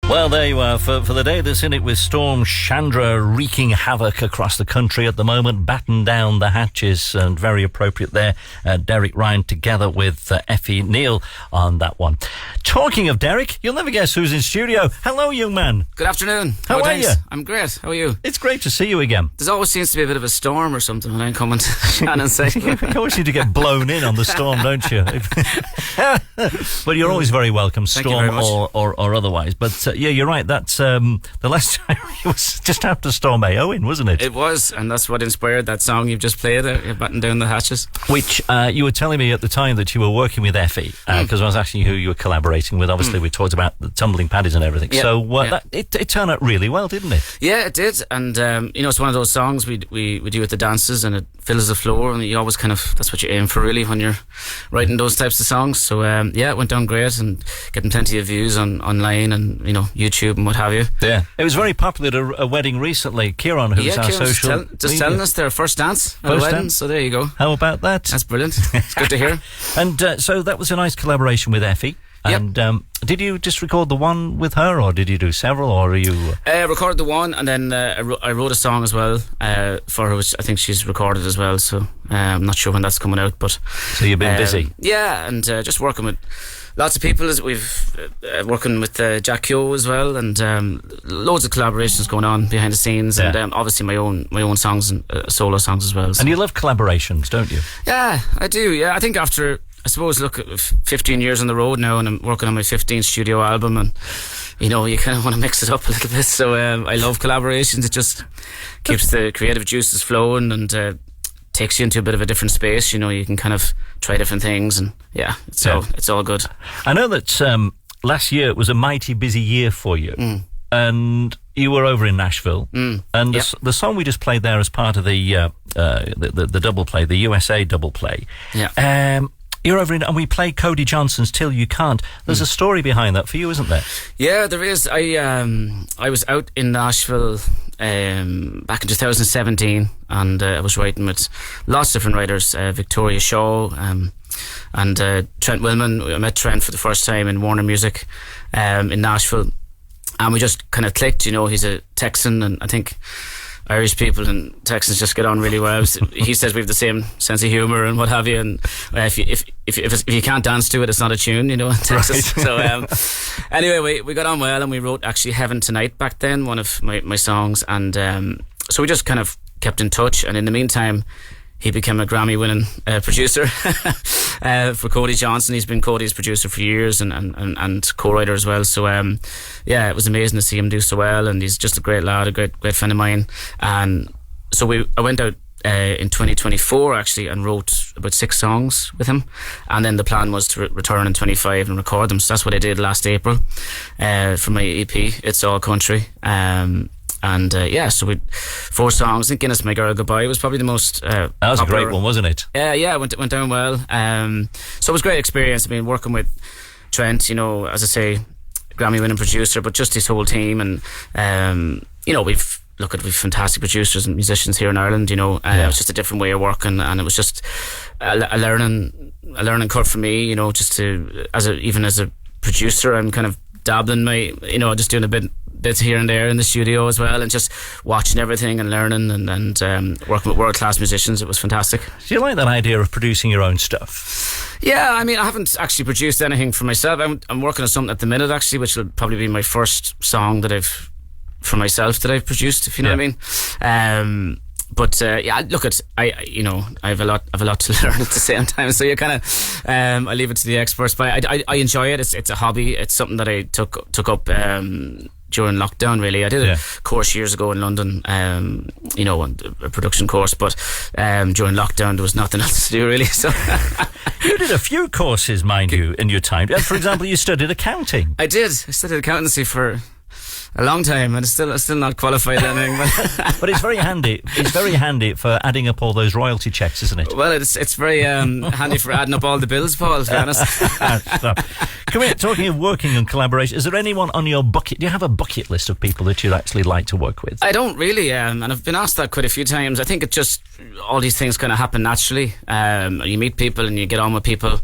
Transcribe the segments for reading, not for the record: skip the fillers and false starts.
Well, there you are for the day that's in it with Storm Chandra wreaking havoc across the country at the moment. Batten down the hatches, and very appropriate there. Derek Ryan together with Effie Neal on that one. Talking of Derek, you'll never guess who's in studio. Hello, young man. Good afternoon. How are you? I'm great. How are you? It's great to see you again. There's always seems to be a bit of a storm or something when I'm coming to Shannon's side. You always seem to get blown in on the storm, don't you? But you're always very welcome, storm or otherwise. But yeah, you're right. That's the last time it was just after Storm Owen, wasn't it? It was, and that's what inspired that song you've just played, Batten Down the Hatches. Which you were telling me at the time that you were working with Effie, because I was asking you who you were collaborating with. Obviously, we talked about the tumbling paddies and everything. Yeah, so it turned out really well, didn't it? Yeah, it did. And it's one of those songs we do at the dances, and it fills the floor, and you always that's what you aim for really when you're writing those types of songs. So it went down great, and getting plenty of views online and YouTube and what have you. Yeah, it was very popular at a wedding recently. Kieran, who's our social telling us their first dance at a wedding. So there you go. How about that? That's brilliant. It's good to hear. And so that was a nice collaboration with Effie. And did you just record the one with her, or did you do several, or are you... recorded the one, and then I wrote a song as well for her, which I think she's recorded as well, so I'm not sure when that's coming out, but... So you've been busy? Yeah, and just working with lots of people. We've working with Jack Kyo as well, and loads of collaborations going on behind the scenes, and obviously my own songs and solo songs as well. So. And you love collaborations, don't you? Yeah, I do, yeah. I think after... I suppose, look, 15 years on the road now, and I'm working on my 15th studio album, and you kind of want to mix it up a little bit. So I love collaborations. It just keeps the creative juices flowing, and takes you into a bit of a different space. You can kind of try different things, and it's all good. I know that last year it was a mighty busy year for you, and you were over in Nashville, and the song we just played there as part of the double play, the USA double play. Yeah. You're over in, and we played Cody Johnson's "Till You Can't." There's a story behind that for you, isn't there? Yeah, there is. I was out in Nashville back in 2017, and I was writing with lots of different writers, Victoria Shaw and Trent Willman. I met Trent for the first time in Warner Music in Nashville, and we just kind of clicked. He's a Texan, and I think Irish people and Texans just get on really well. He says we have the same sense of humour and what have you, and if you can't dance to it, it's not a tune, in Texas. Right. So anyway, we got on well, and we wrote actually "Heaven Tonight" back then, one of my songs, and so we just kind of kept in touch, and in the meantime he became a Grammy-winning producer for Cody Johnson. He's been Cody's producer for years, and co-writer as well. So it was amazing to see him do so well, and he's just a great lad, a great friend of mine. And so I went out in 2024 actually and wrote about 6 songs with him, and then the plan was to return in 25 and record them. So that's what I did last April for my EP, It's All Country. So we 4 songs. I think Guinness My Girl Goodbye was probably the most that was popular. A great one, wasn't it? Yeah, it went down well. So it was a great experience. I mean, working with Trent, as I say, Grammy-winning producer, but just his whole team, and we've fantastic producers and musicians here in Ireland. It was just a different way of working, and it was just a learning curve for me. Just to as a producer, I'm kind of dabbling my, just doing a bits here and there in the studio as well, and just watching everything and learning and working with world-class musicians. It was fantastic. Do you like that idea of producing your own stuff? Yeah, I mean, I haven't actually produced anything for myself. I'm working on something at the minute actually, which will probably be my first song that I've produced, if you know what I mean. But look, I have a lot to learn at the same time. So you kind of I leave it to the experts. But I enjoy it. It's a hobby. It's something that I took up during lockdown. Really, I did a course years ago in London. A production course. But during lockdown, there was nothing else to do really. So you did a few courses, mind you, in your time. For example, you studied accounting. I did. I studied accountancy for a long time, and it's still not qualified anything. But it's very handy. It's very handy for adding up all those royalty checks, isn't it? Well, it's very handy for adding up all the bills, Paul, to be honest. Come here, talking of working and collaboration, is there anyone on your bucket? Do you have a bucket list of people that you'd actually like to work with? I don't really, and I've been asked that quite a few times. I think it just all these things kind of happen naturally. You meet people and you get on with people.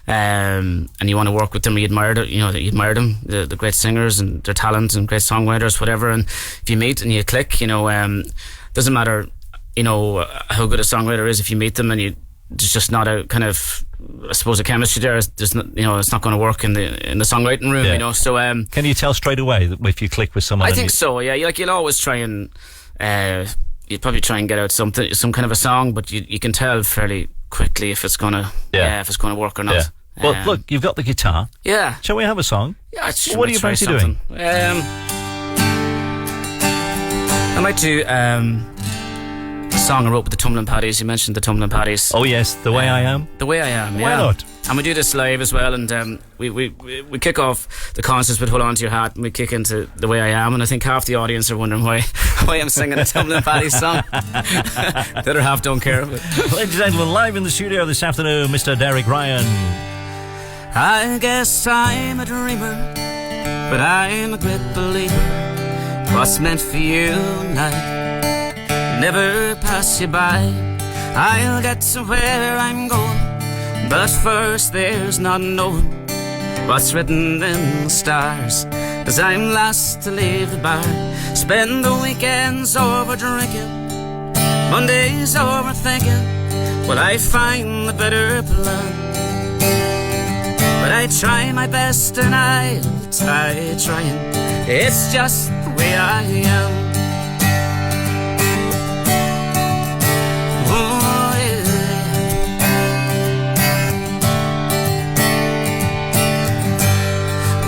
and you want to work with them, you admire them, the great singers and their talent and great songwriters, whatever. And if you meet and you click, doesn't matter, how good a songwriter is. If you meet them and there's just not a kind of, I suppose, a chemistry there. There's not, it's not going to work in the songwriting room. So can you tell straight away if you click with someone? I think so. Yeah, you'll always try and you'd probably try and get out some kind of a song, but you can tell fairly quickly if it's gonna work or not. Yeah. Well, look, you've got the guitar. Yeah. Shall we have a song? Yeah. What are you fancy doing? I might do a song I wrote with the Tumbling Paddies. You mentioned the Tumbling Paddies. Oh yes, The Way I Am. The Way I Am. Why not? And we do this live as well, and we kick off the concerts with Hold On To Your Hat, and we kick into The Way I Am, and I think half the audience are wondering why I'm singing a Tumbling Paddies song. The other half don't care. Ladies and gentlemen, live in the studio this afternoon, Mr. Derek Ryan. I guess I'm a dreamer, but I'm a great believer. What's meant for you now never pass you by. I'll get to where I'm going, but first there's not knowing what's written in the stars. 'Cause I'm last to leave the bar, spend the weekends over drinking, Mondays over thinking, will I find the better plan? But I try my best and I'll die trying, it's just the way I am.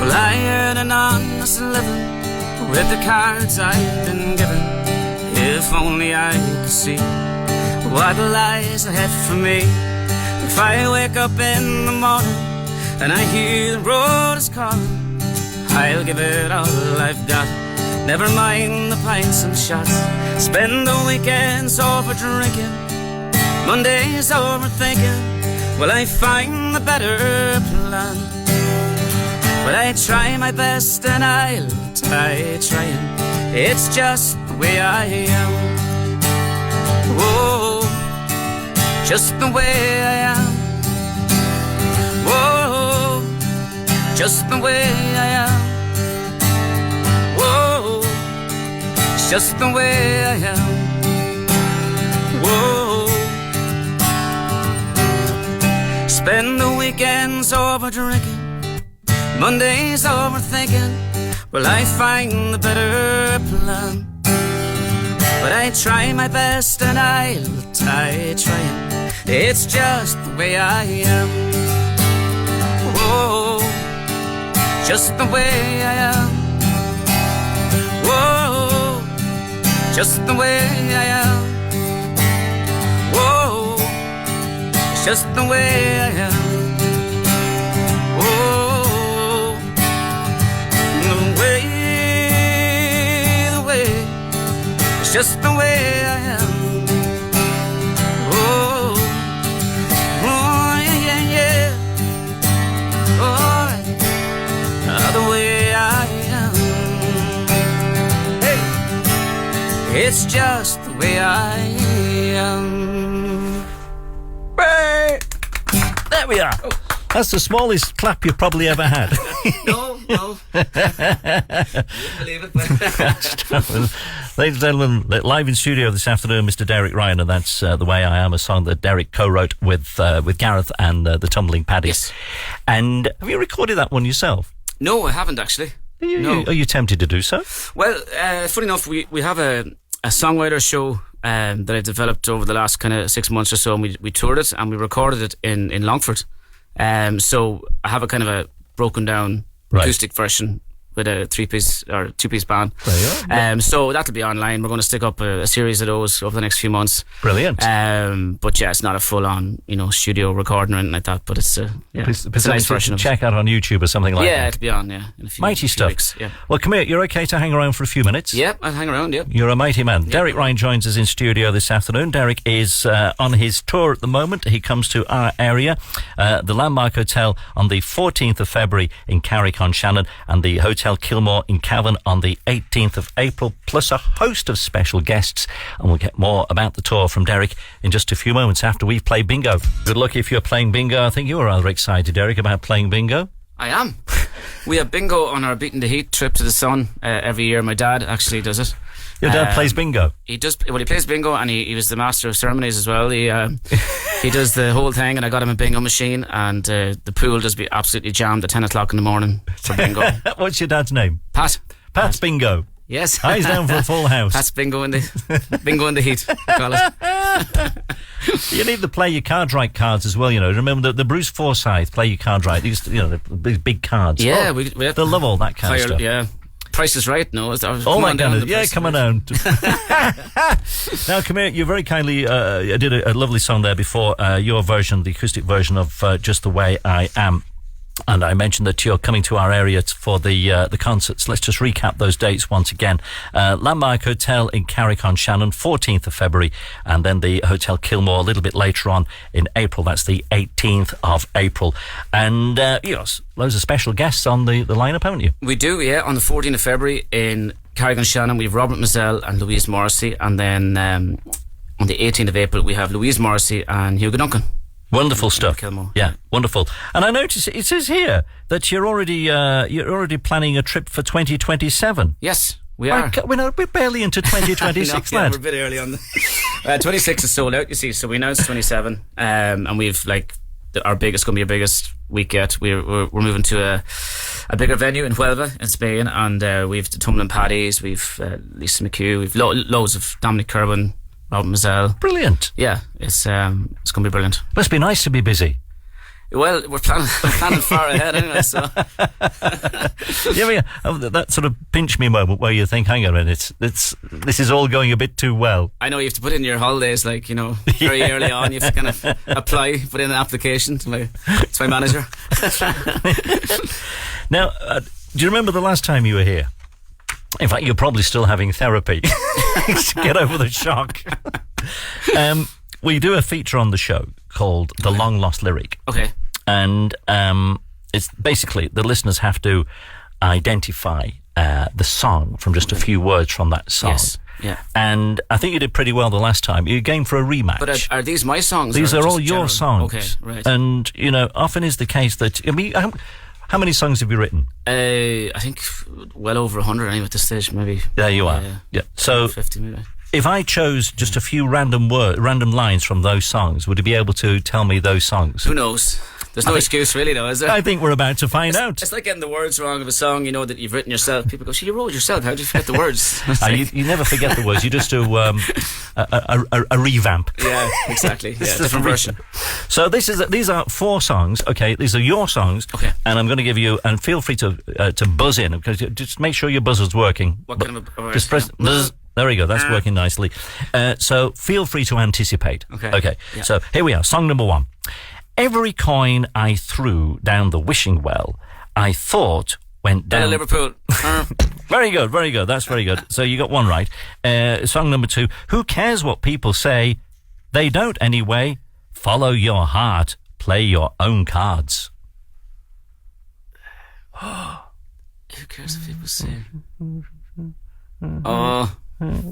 I earn an honest living with the cards I've been given. If only I could see what lies ahead for me. If I wake up in the morning and I hear the road is calling, I'll give it all I've got, never mind the pints and shots. Spend the weekends over drinking, Mondays over thinking, will I find the better plan? But I try my best and I'll die trying, it's just the way I am. Whoa, just the way I am. Whoa, just the way I am. Whoa, it's just the way I am. Whoa, spend the weekends over drinking, Mondays over thinking, will I find the better plan? But I try my best and I'll die trying, it's just the way I am. Whoa, just the way I am. Whoa, just the way I am. Whoa, it's just the way I am. It's just the way I am. Oh, oh yeah, yeah. Oh, the way I am. Hey, it's just the way I am. Hey, there we are. Oh. That's the smallest clap you've probably ever had. No. Believe it. Ladies and gentlemen, live in studio this afternoon, Mr. Derek Ryan, and that's The Way I Am, a song that Derek co-wrote with Gareth and the Tumbling Paddies. Yes. And have you recorded that one yourself? No, I haven't actually. Are you tempted to do so? Well, funny enough, we have a songwriter show that I developed over the last kind of 6 months or so, and we toured it and we recorded it in Longford. So I have a kind of a broken down acoustic version with a 3-piece or 2-piece band. So that'll be online. We're going to stick up a series of those over the next few months. Brilliant. But yeah, it's not a full-on, studio recording or anything like that. But it's a nice version of it. Check out on YouTube or something like that. Yeah, it'll be on. Yeah, in a few mighty stuff. Weeks, yeah. Well, come here. You're okay to hang around for a few minutes? Yeah, I'll hang around. Yeah. You're a mighty man. Yeah. Derek Ryan joins us in studio this afternoon. Derek is on his tour at the moment. He comes to our area, the Landmark Hotel, on the 14th of February in Carrick-on-Shannon, and the Hotel Hotel Kilmore in Cavan on the 18th of April, plus a host of special guests. And we'll get more about the tour from Derek in just a few moments after we've played bingo. Good luck if you're playing bingo. I think you were rather excited, Derek, about playing bingo. I am. We have bingo on our Beating the Heat trip to the Sun every year. My dad actually does it. Your dad plays bingo? He does. Well, he plays bingo, and he was the master of ceremonies as well. He does the whole thing, and I got him a bingo machine, and the pool does be absolutely jammed at 10 o'clock in the morning for bingo. What's your dad's name? Pat. Pat's Bingo. Yes. Eyes down for a full house. Pat's bingo in the heat, we call it. You need to play your card right cards as well, you know. Remember the Bruce Forsyth play your card right. These, you know, these big cards. Yeah, we they love all that kind of stuff. Yeah. Price is Right, no? All that kind of, yeah, come on down. Now, come here. You very kindly did a lovely song there before, your version, the acoustic version of Just the Way I Am. And I mentioned that you're coming to our area for the concerts. Let's just recap those dates once again. Landmark Hotel in Carrick-on-Shannon, 14th of February, and then the Hotel Kilmore a little bit later on in April. That's the 18th of April. And yes, loads of special guests on the lineup, haven't you? We do, yeah. On the 14th of February in Carrick-on-Shannon, we have Robert Mazzell and Louise Morrissey, and then on the 18th of April we have Louise Morrissey and Hugo Duncan. Wonderful stuff. Kilmore. Yeah, wonderful. And I notice it says here that you're already planning a trip for 2027. Yes, we are. We're barely into 2026, no, lad. we're a bit early on. 26 is sold out, you see. So we announced 27, and we've our biggest going to be our biggest week yet. We're moving to a bigger venue in Huelva in Spain, and we've the Tumbling Paddies, we've Lisa McHugh, we've loads of Dominic Kerwin, Robert Mazzell. Brilliant. Yeah, it's going to be brilliant. Must be nice to be busy. Well, we're planning far ahead anyway, so. Yeah, that sort of pinch me moment where you think, hang on a minute, this is all going a bit too well. I know you have to put in your holidays, very early on. You have to kind of apply, put in an application to my manager. Now, do you remember the last time you were here? In fact, you're probably still having therapy to get over the shock. We do a feature on the show called The Long Lost Lyric. Okay. And it's basically the listeners have to identify the song from just a few words from that song. Yes. Yeah. And I think you did pretty well the last time. You're game for a rematch. But are these my songs? These are all general? your songs. Okay, right. And, you know, often is the case that, I mean, how many songs have you written? I think well over 100 anyway at this stage, maybe. There you are. Yeah. So 50 maybe. If I chose just a few random lines from those songs, would you be able to tell me those songs? Who knows? There's no excuse really, though, is there? I think we're about to find out. It's like getting the words wrong of a song, you know, that you've written yourself. People go, you wrote it yourself. How did you forget the words? You never forget the words. You just do a revamp. Yeah, exactly. Yeah, different version. So these are 4 songs. Okay, these are your songs. Okay. And I'm going to give you, and feel free to buzz in, because just make sure your buzzer's working. What kind of a just press buzz. There we go. That's working nicely. So feel free to anticipate. Okay. Yeah. So here we are. Song number 1. Every coin I threw down the wishing well, I thought went down. Liverpool. Very good. Very good. That's very good. So you got one right. Song number 2. Who cares what people say? They don't anyway. Follow your heart. Play your own cards. Who cares what people say? Oh.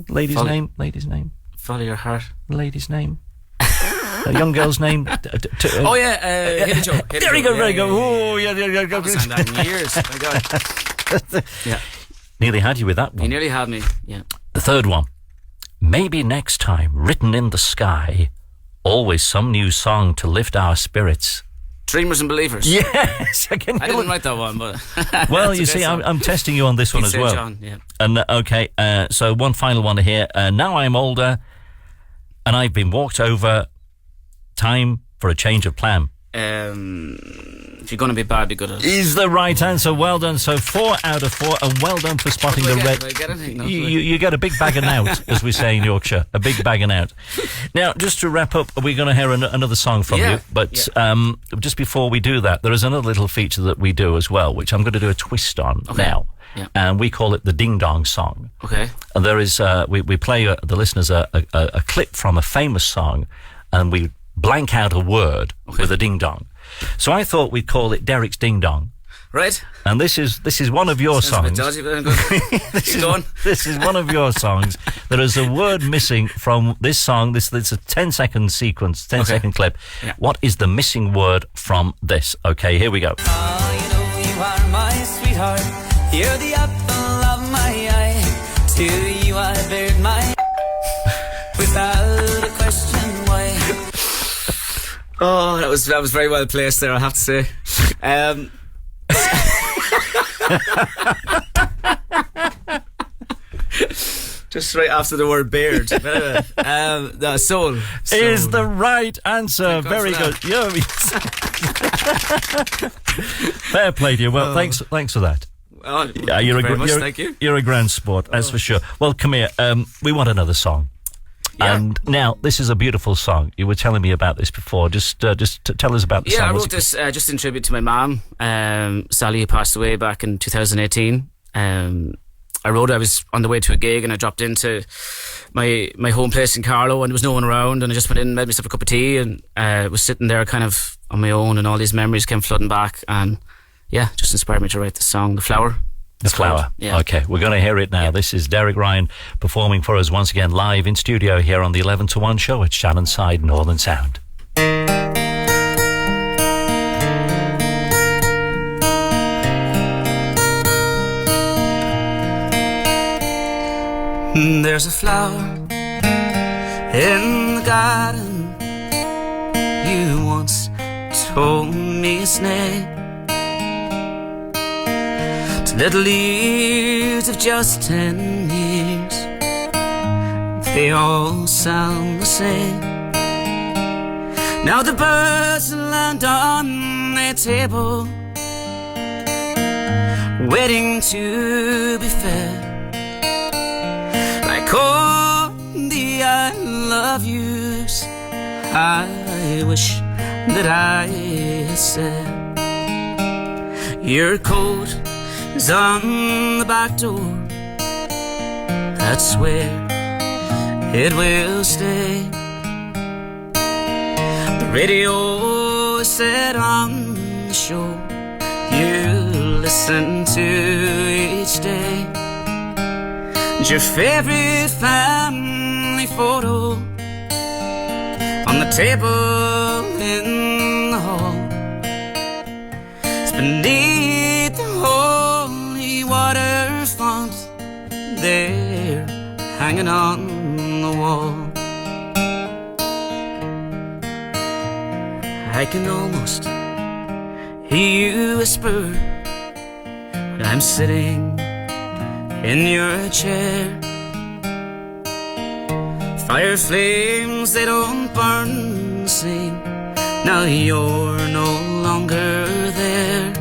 Lady's name. Follow your heart. Lady's name. A young girl's name. Hidden Joe. There you go, very good. Oh, yeah. I haven't sang that in years. My God. Yeah. Nearly had you with that one. You nearly had me, yeah. The third one. Maybe next time, written in the sky, always some new song to lift our spirits. Dreamers and Believers. Yes. I didn't write that one, but... Well, you see, I'm testing you on this one as well. John, yeah. And okay, so one final one here. Now I'm older, and I've been walked over. Time for a change of plan. If you're going to be bad, be good at it. Is the right answer. Well done. So 4 out of 4, and well done for spotting the red. Do I get anything? No, you get a big bagging out, as we say in Yorkshire. A big bagging out. Now, just to wrap up, we're going to hear another song from you. But just before we do that, there is another little feature that we do as well, which I'm going to do a twist on now. Yeah. And we call it the Ding Dong Song. Okay. And there is we play the listeners a clip from a famous song, and we blank out a word with a ding dong. So I thought we'd call it Derek's Ding Dong. Right. And this is one of your Sounds a bit songs. dodgy, but I'm good. Keep going. This is one of your songs. There is a word missing from this song. It's a 10-second sequence, 10-second clip. Yeah. What is the missing word from this? Okay, here we go. Oh, you know you are my sweetheart. You're the apple of my eye. To you I bared my without a question why. Oh, that was very well placed there, I have to say. Just right after the word beard. The soul. Is the right answer. Very for good. Yeah. Fair play to you. Well, thanks for that. Oh, Yeah, thank you. You're a grand sport, that's for sure. Well, come here. We want another song. Yeah. And now, this is a beautiful song. You were telling me about this before. Just tell us about the song. Yeah, I What's wrote it this just in tribute to my mom, Sally, who passed away back in 2018. I was on the way to a gig and I dropped into my home place in Carlow and there was no one around, and I just went in and made myself a cup of tea and was sitting there kind of on my own, and all these memories came flooding back, and yeah, just inspired me to write this song, The Flower. The Flower. Yeah. Okay, we're going to hear it now. Yeah. This is Derek Ryan performing for us once again live in studio here on the 11 to 1 show at Shannon Side Northern Sound. There's a flower in the garden. You once told me its name. To little leaves of just 10 years, they all sound the same. Now the birds land on their table, waiting to be fed. Like all the I love yous, I wish that I had said. Your coat is on the back door, that's where it will stay. The radio is set on the show you listen to each day. Your favorite family photo on the table in the hall. It's beneath the holy water font there, hanging on the wall. I can almost hear you whisper when I'm sitting in your chair. Fire flames, they don't burn the same now you're no longer there.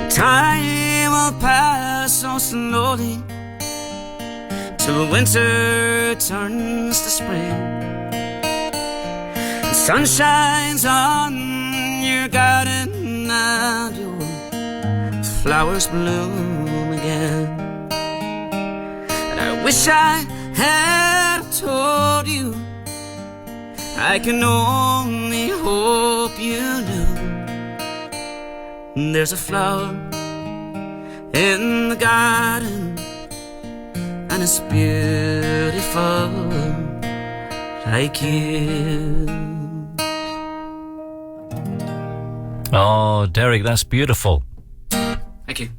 Time will pass so slowly till winter turns to spring, and sun shines on your garden and your flowers bloom again. And I wish I had told you, I can only hope you knew. There's a flower in the garden, and it's beautiful like you. Oh, Derek, that's beautiful. Thank you.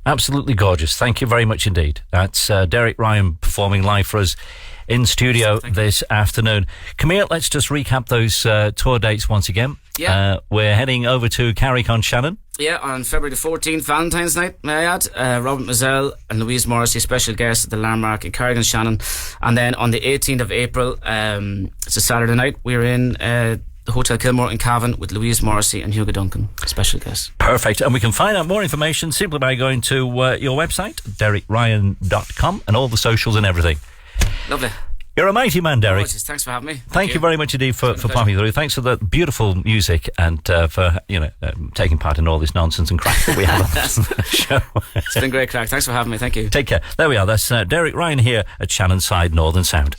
Absolutely gorgeous. Thank you very much indeed. That's Derek Ryan performing live for us in studio this afternoon. Come here, let's just recap those tour dates once again. Yeah. We're heading over to Carrick-on-Shannon. Yeah, on February the 14th, Valentine's night, may I add, Robert Mazzell and Louise Morrissey, special guests at the Landmark in Carrick-on-Shannon. And then on the 18th of April, it's a Saturday night, we're in the Hotel Kilmore in Cavan with Louise Morrissey and Hugo Duncan, special guests. Perfect. And we can find out more information simply by going to your website, DerekRyan.com, and all the socials and everything. Lovely. You're a mighty man, Derek. Thanks for having me. Thank you very much indeed for popping through. Thanks for the beautiful music and for taking part in all this nonsense and crap that we have on the show. It's been great crack. Thanks for having me. Thank you. Take care. There we are. That's Derek Ryan here at Shannon Side Northern Sound.